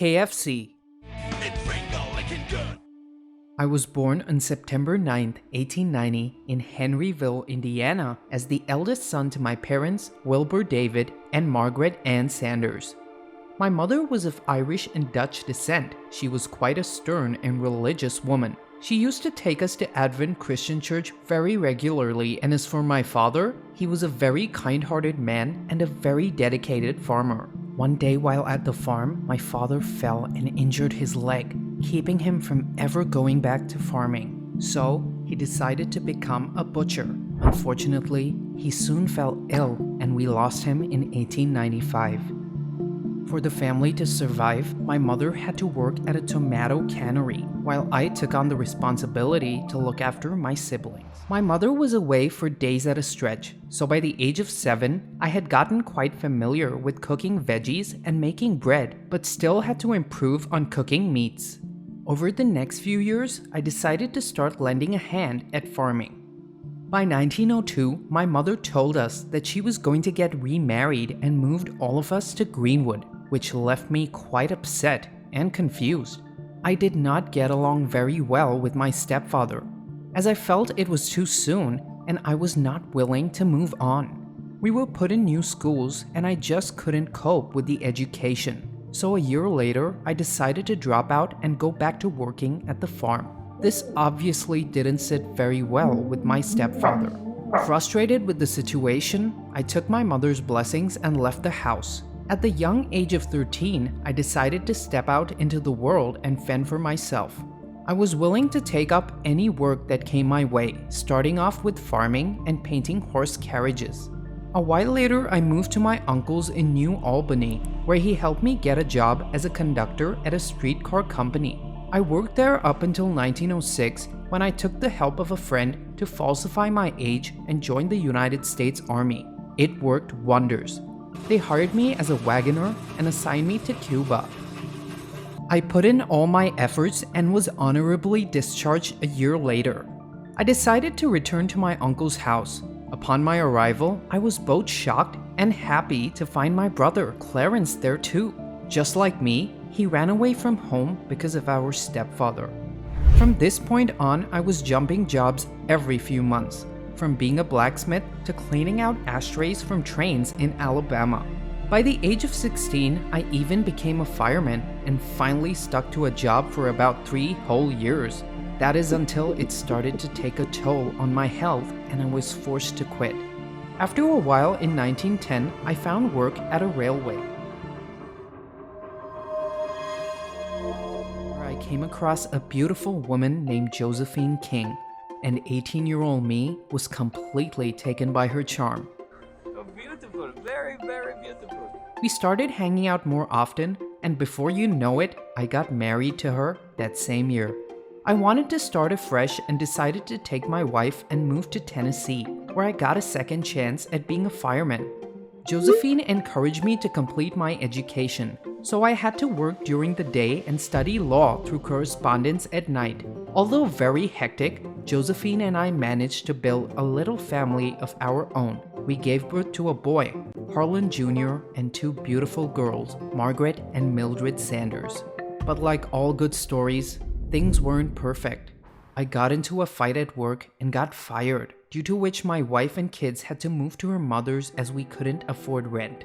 KFC. I was born on September 9, 1890 in Henryville, Indiana as the eldest son to my parents, Wilbur David and Margaret Ann Sanders. My mother was of Irish and Dutch descent. She was quite a stern and religious woman. She used to take us to Advent Christian Church very regularly, and as for my father, he was a very kind-hearted man and a very dedicated farmer. One day while at the farm, my father fell and injured his leg, keeping him from ever going back to farming. So, he decided to become a butcher. Unfortunately, he soon fell ill and we lost him in 1895. For the family to survive, my mother had to work at a tomato cannery, while I took on the responsibility to look after my siblings. My mother was away for days at a stretch, so by the age of 7, I had gotten quite familiar with cooking veggies and making bread, but still had to improve on cooking meats. Over the next few years, I decided to start lending a hand at farming. By 1902, my mother told us that she was going to get remarried and moved all of us to Greenwood, which left me quite upset and confused. I did not get along very well with my stepfather, as I felt it was too soon and I was not willing to move on. We were put in new schools and I just couldn't cope with the education. So a year later, I decided to drop out and go back to working at the farm. This obviously didn't sit very well with my stepfather. Frustrated with the situation, I took my mother's blessings and left the house. At the young age of 13, I decided to step out into the world and fend for myself. I was willing to take up any work that came my way, starting off with farming and painting horse carriages. A while later, I moved to my uncle's in New Albany, where he helped me get a job as a conductor at a streetcar company. I worked there up until 1906, when I took the help of a friend to falsify my age and joined the United States Army. It worked wonders. They hired me as a wagoner and assigned me to Cuba. I put in all my efforts and was honorably discharged a year later. I decided to return to my uncle's house. Upon my arrival, I was both shocked and happy to find my brother, Clarence, there too. Just like me, he ran away from home because of our stepfather. From this point on, I was jumping jobs every few months, from being a blacksmith to cleaning out ashtrays from trains in Alabama. By the age of 16, I even became a fireman and finally stuck to a job for about 3 whole years. That is until it started to take a toll on my health and I was forced to quit. After a while in 1910, I found work at a railway. I came across a beautiful woman named Josephine King, and 18-year-old me was completely taken by her charm. So beautiful, very, very beautiful. We started hanging out more often, and before you know it, I got married to her that same year. I wanted to start afresh and decided to take my wife and move to Tennessee, where I got a second chance at being a fireman. Josephine encouraged me to complete my education, so I had to work during the day and study law through correspondence at night. Although very hectic, Josephine and I managed to build a little family of our own. We gave birth to a boy, Harland Jr., and 2 beautiful girls, Margaret and Mildred Sanders. But like all good stories, things weren't perfect. I got into a fight at work and got fired, due to which my wife and kids had to move to her mother's as we couldn't afford rent.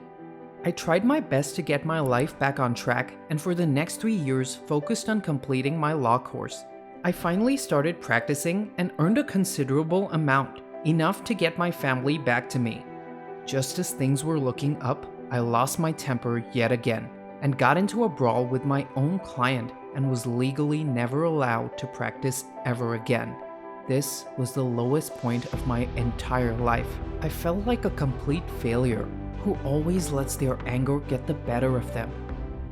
I tried my best to get my life back on track and for the next 3 years focused on completing my law course. I finally started practicing and earned a considerable amount, enough to get my family back to me. Just as things were looking up, I lost my temper yet again and got into a brawl with my own client and was legally never allowed to practice ever again. This was the lowest point of my entire life. I felt like a complete failure who always lets their anger get the better of them.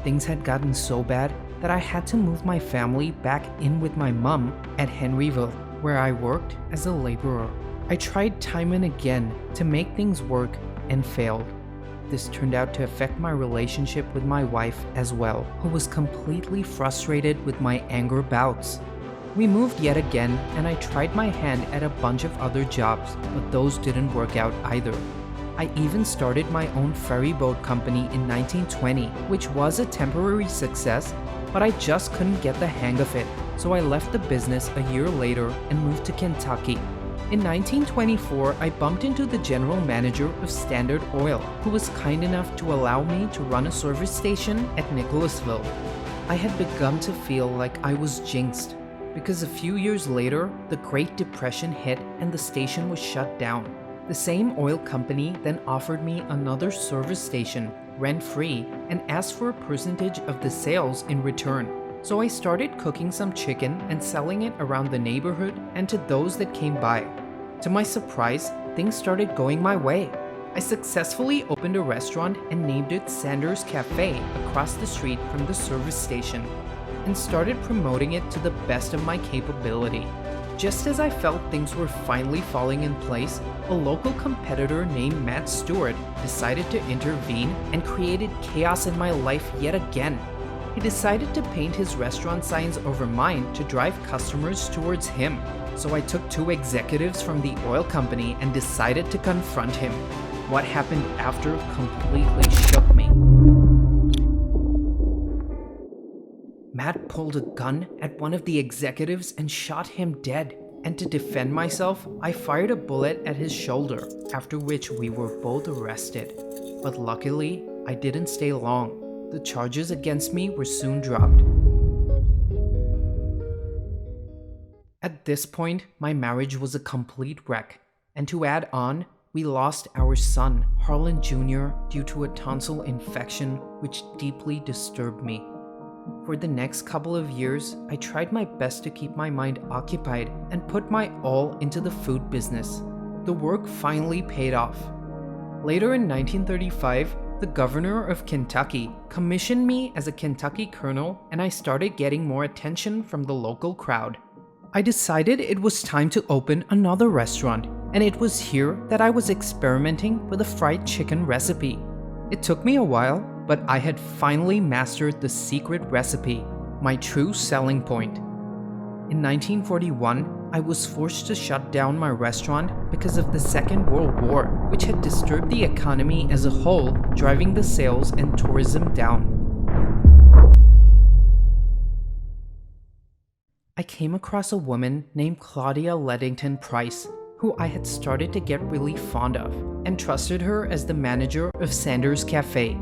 Things had gotten so bad that I had to move my family back in with my mom at Henryville, where I worked as a laborer. I tried time and again to make things work and failed. This turned out to affect my relationship with my wife as well, who was completely frustrated with my anger bouts. We moved yet again, and I tried my hand at a bunch of other jobs, but those didn't work out either. I even started my own ferry boat company in 1920, which was a temporary success, but I just couldn't get the hang of it, so I left the business a year later and moved to Kentucky. In 1924, I bumped into the general manager of Standard Oil, who was kind enough to allow me to run a service station at Nicholasville. I had begun to feel like I was jinxed, because a few years later, the Great Depression hit and the station was shut down. The same oil company then offered me another service station, rent-free, and asked for a percentage of the sales in return. So I started cooking some chicken and selling it around the neighborhood and to those that came by. To my surprise, things started going my way. I successfully opened a restaurant and named it Sanders Cafe across the street from the service station, and started promoting it to the best of my capability. Just as I felt things were finally falling in place, a local competitor named Matt Stewart decided to intervene and created chaos in my life yet again. He decided to paint his restaurant signs over mine to drive customers towards him. So I took 2 executives from the oil company and decided to confront him. What happened after completely shook me. Matt pulled a gun at one of the executives and shot him dead. And to defend myself, I fired a bullet at his shoulder, after which we were both arrested. But luckily, I didn't stay long. The charges against me were soon dropped. At this point, my marriage was a complete wreck. And to add on, we lost our son, Harland Jr., due to a tonsil infection, which deeply disturbed me. For the next couple of years, I tried my best to keep my mind occupied and put my all into the food business. The work finally paid off. Later in 1935, the governor of Kentucky commissioned me as a Kentucky colonel, and I started getting more attention from the local crowd. I decided it was time to open another restaurant, and it was here that I was experimenting with a fried chicken recipe. It took me a while, but I had finally mastered the secret recipe, my true selling point. In 1941, I was forced to shut down my restaurant because of the Second World War, which had disturbed the economy as a whole, driving the sales and tourism down. I came across a woman named Claudia Leddington Price, who I had started to get really fond of, and trusted her as the manager of Sanders Cafe.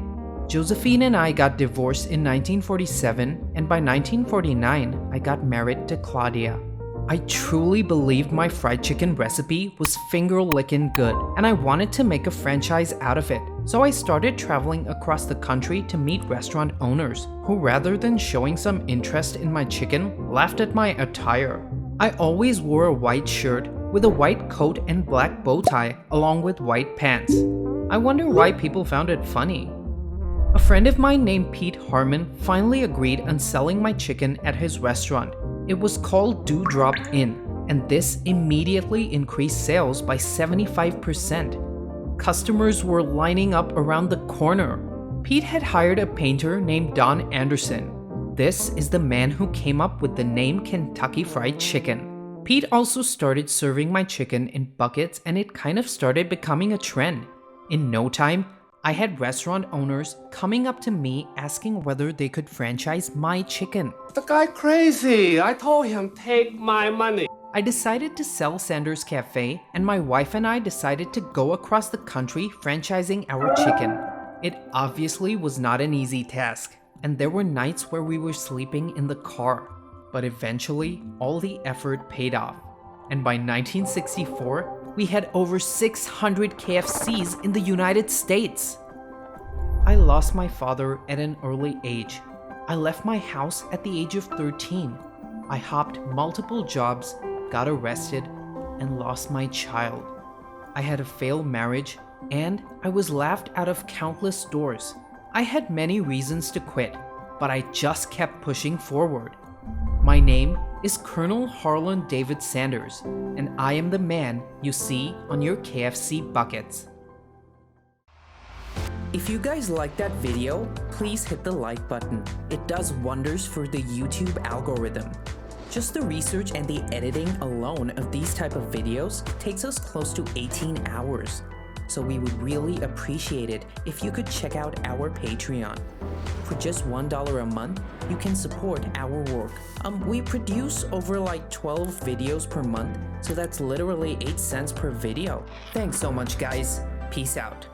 Josephine and I got divorced in 1947, and by 1949, I got married to Claudia. I truly believed my fried chicken recipe was finger-licking good, and I wanted to make a franchise out of it. So I started traveling across the country to meet restaurant owners, who rather than showing some interest in my chicken, laughed at my attire. I always wore a white shirt with a white coat and black bow tie along with white pants. I wonder why people found it funny. A friend of mine named Pete Harmon finally agreed on selling my chicken at his restaurant. It was called Dewdrop Inn, and this immediately increased sales by 75%. Customers were lining up around the corner. Pete had hired a painter named Don Anderson. This is the man who came up with the name Kentucky Fried Chicken. Pete also started serving my chicken in buckets, and it kind of started becoming a trend. In no time, I had restaurant owners coming up to me asking whether they could franchise my chicken. The guy crazy. I told him, take my money. I decided to sell Sanders Cafe, and my wife and I decided to go across the country franchising our chicken. It obviously was not an easy task, and there were nights where we were sleeping in the car. But eventually, all the effort paid off. And by 1964, we had over 600 KFCs in the United States. I lost my father at an early age. I left my house at the age of 13. I hopped multiple jobs, got arrested, and lost my child. I had a failed marriage, and I was laughed out of countless doors. I had many reasons to quit, but I just kept pushing forward. My name is Colonel Harland David Sanders, and I am the man you see on your KFC buckets. If you guys liked that video, please hit the like button. It does wonders for the YouTube algorithm. Just the research and the editing alone of these type of videos takes us close to 18 hours. so we would really appreciate it if you could check out our Patreon. For just $1 a month, you can support our work. We produce over like 12 videos per month, so that's literally 8 cents per video. Thanks so much, guys. Peace out.